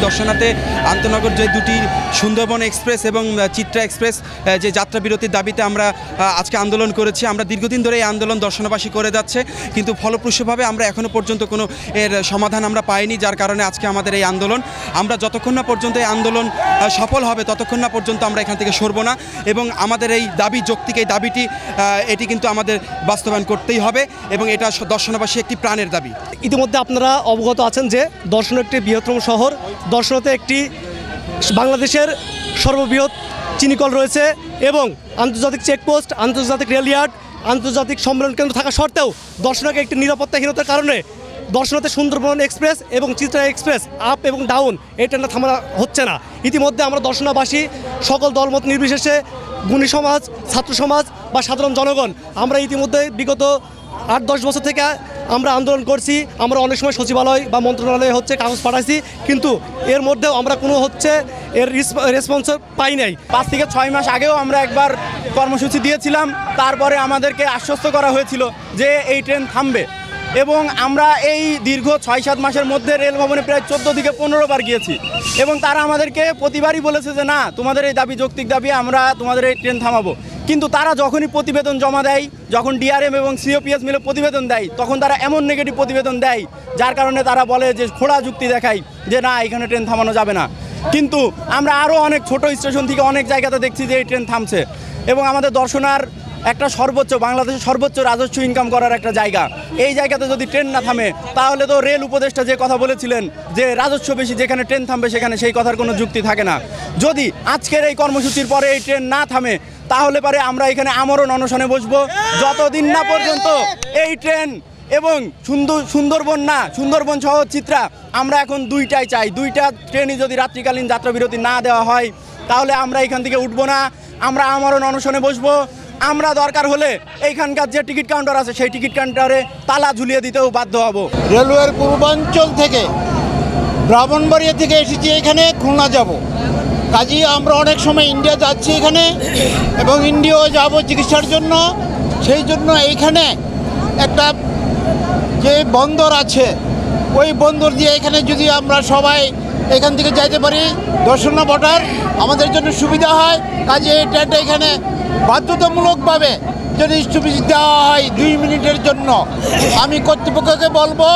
দর্শনাতে আন্তনগর যে দুটি সুন্দরবন এক্সপ্রেস এবং চিত্রা এক্সপ্রেস যে যাত্রা বিরতির দাবিতে আমরা আজকে আন্দোলন করেছি। আমরা দীর্ঘদিন ধরে এই আন্দোলন দর্শনবাসী করে যাচ্ছে, কিন্তু ফলপ্রসূভাবে আমরা এখনও পর্যন্ত কোনো এর সমাধান আমরা পাইনি, যার কারণে আজকে আমাদের এই আন্দোলন। আমরা যতক্ষণ না পর্যন্ত এই আন্দোলন সফল হবে ততক্ষণ না পর্যন্ত আমরা এখান থেকে সরব না, এবং আমাদের এই দাবি যৌক্তিক এই দাবিটি এটি কিন্তু আমাদের বাস্তবায়ন করতেই হবে, এবং এটা দর্শনবাসী একটি প্রাণের দাবি। ইতিমধ্যে আপনারা অবগত আছেন যে দর্শন একটি বৃহত্তম শহর। দর্শনতে একটি বাংলাদেশের সর্ববৃহৎ চিনিকল রয়েছে এবং আন্তর্জাতিক চেকপোস্ট, আন্তর্জাতিক রেলইয়ার্ড, আন্তর্জাতিক সম্মেলন কেন্দ্র থাকা সত্ত্বেও দর্শনকে একটি নিরাপত্তাহীনতার কারণে দর্শনতে সুন্দরবন এক্সপ্রেস এবং চিত্রা এক্সপ্রেস আপ এবং ডাউন এই ট্রেনটা থামানো হচ্ছে না। ইতিমধ্যে আমরা দর্শনাবাসী সকল দলমত নির্বিশেষে গুণী সমাজ, ছাত্র সমাজ বা সাধারণ জনগণ আমরা ইতিমধ্যে বিগত 8-10 বছর থেকে আমরা আন্দোলন করছি। আমরা অনেক সময় সচিবালয় বা মন্ত্রণালয়ে কাগজ পাঠাইছি, কিন্তু এর মধ্যেও আমরা কোনো এর রেসপন্স পাই নাই। 5 থেকে 6 মাস আগেও আমরা একবার কর্মসূচি দিয়েছিলাম, তারপরে আমাদেরকে আশ্বস্ত করা হয়েছিল যে এই ট্রেন থামবে, এবং আমরা এই দীর্ঘ 6-7 মাসের মধ্যে রেল ভবনে প্রায় 14 থেকে 15 বার গিয়েছি, এবং তারা আমাদেরকে প্রতিবারই বলেছে যে না, তোমাদের এই দাবি যৌক্তিক দাবি, আমরা তোমাদের এই ট্রেন থামাবো। কিন্তু তারা যখনই প্রতিবেদন জমা দেয়, যখন ডিআরএম এবং সিওপিএস মিলে প্রতিবেদন দেয়, তখন তারা এমন নেগেটিভ প্রতিবেদন দেয় যার কারণে তারা বলে যে খোড়া যুক্তি দেখায় যে না, এখানে ট্রেন থামানো যাবে না। কিন্তু আমরা আরও অনেক ছোট স্টেশন থেকে অনেক জায়গাতে দেখছি যে এই ট্রেন থামছে, এবং আমাদের দর্শনার একটা বাংলাদেশের সর্বোচ্চ রাজস্ব ইনকাম করার একটা জায়গা। এই জায়গাতে যদি ট্রেন না থামে, তাহলে তো রেল উপদেষ্টা যে কথা বলেছিলেন যে রাজস্ব বেশি, যেখানে ট্রেন থামবে সেখানে সেই কথার কোনো যুক্তি থাকে না। যদি আজকের এই কর্মসূচির পরে এই ট্রেন না থামে, তাহলে পরে আমরা এখানে আমরণ অনশনে বসবো যতদিন না পর্যন্ত এই ট্রেন এবং সুন্দরবন সহ চিত্রা, আমরা এখন দুইটাই চাই। দুইটা ট্রেনই যদি রাত্রিকালীন যাত্রা বিরতি না দেওয়া হয়, তাহলে আমরা এখান থেকে উঠবো না, আমরা আমরণ অনশনে বসবো। আমরা দরকার হলে এইখানকার যে টিকিট কাউন্টার আছে সেই টিকিট কাউন্টারে তালা ঝুলিয়ে দিতেও বাধ্য হব। রেলওয়ের পূর্বাঞ্চল থেকে, ব্রাহ্মণবাড়িয়া থেকে এসেছি এখানে খুলনা যাব, কাজেই আমরা অনেক সময় ইন্ডিয়া যাচ্ছি এখানে, এবং ইন্ডিয়াও যাব চিকিৎসার জন্য। সেই জন্য এইখানে একটা যে বন্দর আছে, ওই বন্দর দিয়ে এখানে যদি আমরা সবাই এখান থেকে যাইতে পারি, দর্শনা বটার আমাদের জন্য সুবিধা হয়। কাজে এই ট্রেনটা এখানে বাধ্যতামূলকভাবে যদি স্টপেজ দেওয়া হয় 2 মিনিটের জন্য, আমি কর্তৃপক্ষকে বলবো,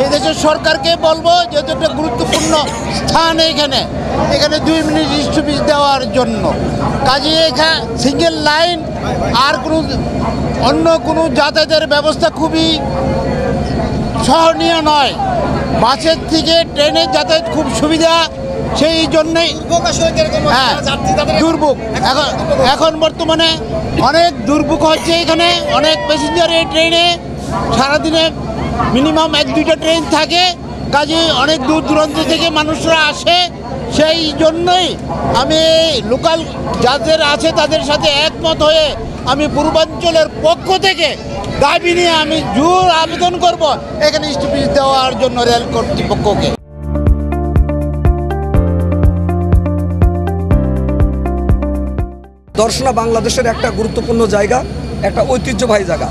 এই দেশের সরকারকে বলবো, যেহেতু একটা গুরুত্বপূর্ণ স্থান এখানে 2 মিনিট স্টপেজ দেওয়ার জন্য। কাজে এখানে সিঙ্গেল লাইন আর অন্য কোনো যাতায়াতের ব্যবস্থা খুবই সহনীয় নয়। বাসের থেকে ট্রেনের যাতায়াত খুব সুবিধা, সেই জন্যই দুর্ভোগ এখন বর্তমানে অনেক দুর্ভোগ হচ্ছে। এখানে অনেক প্যাসেঞ্জার এই ট্রেনে সারাদিনে মিনিমাম 1-2টা ট্রেন থাকে, কাজে অনেক দূর দূরান্ত থেকে মানুষরা আসে। সেই জন্যই আমি লোকাল যাদের আছে তাদের সাথে একমত হয়ে আমি পূর্বাঞ্চলের পক্ষ থেকে দাবি নিয়ে আমি জোর আবেদন করব এখানে স্টপেজ দেওয়ার জন্য রেল কর্তৃপক্ষকে। দর্শনা বাংলাদেশের একটা গুরুত্বপূর্ণ জায়গা, একটা ঐতিহ্যবাহী জায়গা।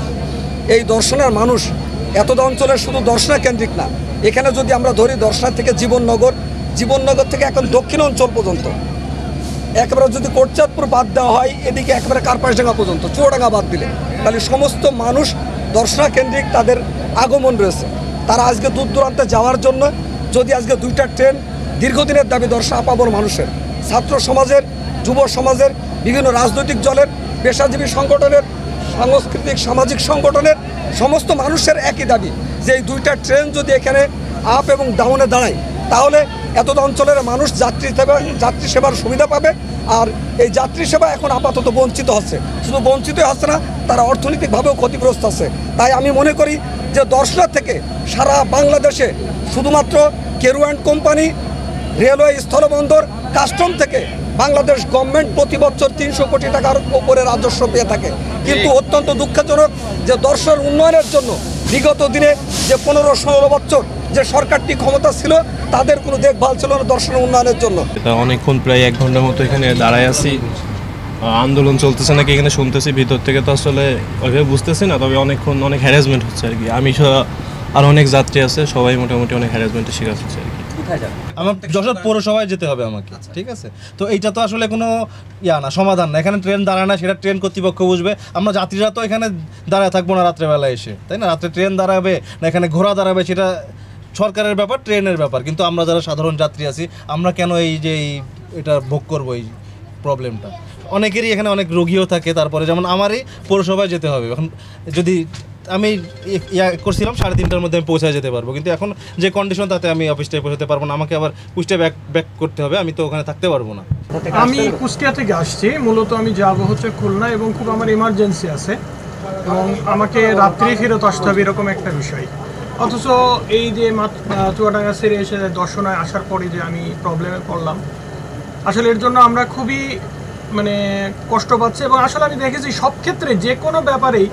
এই দর্শনার মানুষ এতদ অঞ্চলের শুধু দর্শনা কেন্দ্রিক না, এখানে যদি আমরা ধরি দর্শনা থেকে জীবননগর থেকে এখন দক্ষিণ অঞ্চল পর্যন্ত, একেবারে যদি কোটচাঁদপুর বাদ দেওয়া হয়, এদিকে একেবারে কার্পাসডাঙ্গা পর্যন্ত, চুয়াডাঙ্গা বাদ দিলে, তাহলে সমস্ত মানুষ দর্শনা কেন্দ্রিক তাদের আগমন রয়েছে। তারা আজকে দূর দূরান্তে যাওয়ার জন্য যদি আজকে 2টা ট্রেন, দীর্ঘদিনের দাবি দর্শনা আপামর মানুষের, ছাত্র সমাজের, যুব সমাজের, বিভিন্ন রাজনৈতিক দলের, পেশাজীবী সংগঠনের, সাংস্কৃতিক সামাজিক সংগঠনের সমস্ত মানুষের একই দাবি যে এই 2টা ট্রেন যদি এখানে আপ এবং ডাউনে দাঁড়ায়, তাহলে এতদ অঞ্চলের মানুষ যাত্রী সেবার সুবিধা পাবে। আর এই যাত্রী সেবা এখন আপাতত বঞ্চিত হচ্ছে, শুধু বঞ্চিত হচ্ছে না, তারা অর্থনৈতিকভাবেও ক্ষতিগ্রস্ত আছে। তাই আমি মনে করি যে দর্শনা থেকে সারা বাংলাদেশে শুধুমাত্র কেরুয়ান কোম্পানি, রেলওয়ে, স্থলবন্দর, কাস্টম থেকে বাংলাদেশ গভর্নমেন্ট প্রতি বছর 300 কোটি টাকার উপরে রাজস্ব পেয়ে থাকে। কিন্তু অত্যন্ত দুঃখজনক যে দর্শন উন্নয়নের জন্য বিগত দিনে যে 15-16 বছর যে সরকারটি ক্ষমতা ছিল, তাদের কোনো দেখভাল ছিল না দর্শন উন্নয়নের জন্য। অনেকক্ষণ প্রায় 1 ঘন্টার মতো এখানে দাঁড়ায় আছি, আন্দোলন চলতেছে নাকি এখানে শুনতেছি, ভিতর থেকে তো আসলে ওইভাবে বুঝতেছি না, তবে অনেক হ্যারাসমেন্ট হচ্ছে আর কি। আমি আর অনেক যাত্রী আছে, সবাই মোটামুটি অনেক হ্যারাসমেন্টের শিকার হচ্ছে আর কি। কোথায় যাবে? আমার যশোর পৌরসভায় যেতে হবে আমাকে, ঠিক আছে? তো এইটা তো আসলে কোনো না, সমাধান না। এখানে ট্রেন দাঁড়ায় না, সেটা ট্রেন কর্তৃপক্ষ বুঝবে। আমরা যাত্রীরা তো এখানে দাঁড়ায় থাকবো না রাত্রেবেলা এসে, তাই না? রাত্রে ট্রেন দাঁড়াবে না এখানে ঘোড়া দাঁড়াবে, সেটা সরকারের ব্যাপার, ট্রেনের ব্যাপার। কিন্তু আমরা যারা সাধারণ যাত্রী আছি, আমরা কেন এটা ভোগ করবো এই প্রবলেমটা? অনেকেরই এখানে অনেক রোগীও থাকে। তারপরে যেমন আমারই পৌরসভায় যেতে হবে। এখন যদি আমি করছিলাম 3:30টার মধ্যে আমি পৌঁছায় যেতে পারবো, কিন্তু এখন যে কন্ডিশন তাতে আমি অফিসটায় পৌঁছাতে পারবো না। আমাকে আবার কুষ্টিয়া ব্যাক করতে হবে, আমি তো ওখানে থাকতে পারবো না। আমি কুষ্টিয়া থেকে আসছি, মূলত আমি যাব হচ্ছে খুলনা, এবং খুব আমার ইমার্জেন্সি আছে এবং আমাকে রাত্রি ফেরত আসতে হবে, এরকম একটা বিষয়। অথচ এই যে চুয়াডাঙ্গা ছেড়ে এসে দর্শনায় আসার পরে যে আমি প্রবলেমে পড়লাম, আসলে এর জন্য আমরা খুবই কষ্ট পাচ্ছি। এবং আসলে আমি দেখেছি সব ক্ষেত্রে যে কোনো ব্যাপারেই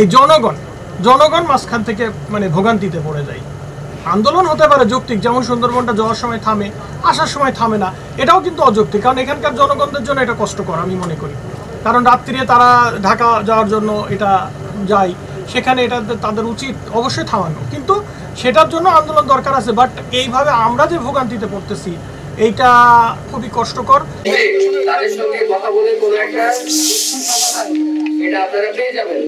এই জনগণ মাঝখান থেকে ভোগান্তিতে পড়ে যায়। আন্দোলন হতে পারে যৌক্তিক, যেমন সুন্দরবনটা যাওয়ার সময় থামে, আসার সময় থামে না, এটাও কিন্তু অযৌক্তিক। কারণ এখানকার জনগণদের জন্য এটা কষ্টকর আমি মনে করি। কারণ রাত্রিরে তারা ঢাকা যাওয়ার জন্য এটা যায়, সেখানে এটা তাদের উচিত অবশ্যই থামানো, কিন্তু সেটার জন্য আন্দোলন দরকার আছে। বাট এইভাবে আমরা যে ভোগান্তিতে পড়তেছি এইটা খুবই কষ্টকর। তাদের সঙ্গে কথা বলে কোনো একটা সমাধান এটা আপনারা পেয়ে যাবেন।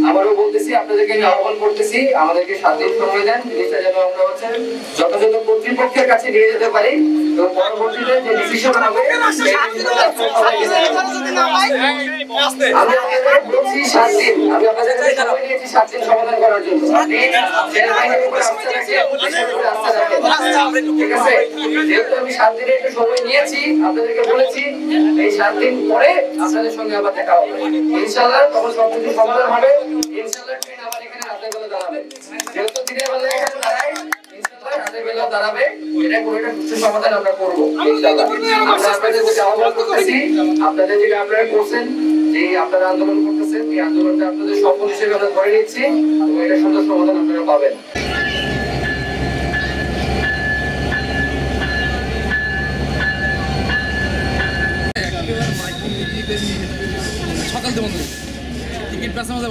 আবারও বলতেছি, আপনাদেরকে আমি আহ্বান করতেছি, আমাদেরকে 7 দিন সময় দেন, জিনিসটা যেন আমরা যথাযথ কর্তৃপক্ষের কাছে নিয়ে যেতে পারি এবং পরবর্তীতে যে ডিসিশন হবে আমি আপনাদের বলছি 7 দিন, আমি আপনাদের সময় নিয়েছি 7 দিন সমাধান করার জন্য। ঠিক আছে, যেহেতু আমি 7 দিনের একটু সময় নিয়েছি, আপনাদেরকে বলেছি এই 7 দিন পরে আপনাদের সঙ্গে আবার দেখা হবে ইনশাআল্লাহ। তখন সবকিছু সমাধান হবে ইনশাআল্লাহ। ট্রেন আবার এখানে রাতের বেলা দাঁড়াবে, যেহেতু দিনের বেলা এখানে দাঁড়ায়, ইনশাআল্লাহ রাতের বেলা দাঁড়াবে। এটা কোনো একটা সুষ্ঠু সমাধান আমরা করবো ইনশাআল্লাহ। আমরা আপনাদের কাছে আহ্বান করতেছি, আপনাদের যেটা আপনারা করছেন, যে আপনারা আন্দোলন করতেছেন, এই আন্দোলনটা আপনাদের সফল হিসেবে আমরা ধরে নিচ্ছি এবং এটা সুন্দর সমাধান আপনারা পাবেন। সকাল থেকে বন্ধ টিকিট প্লাস বন্ধ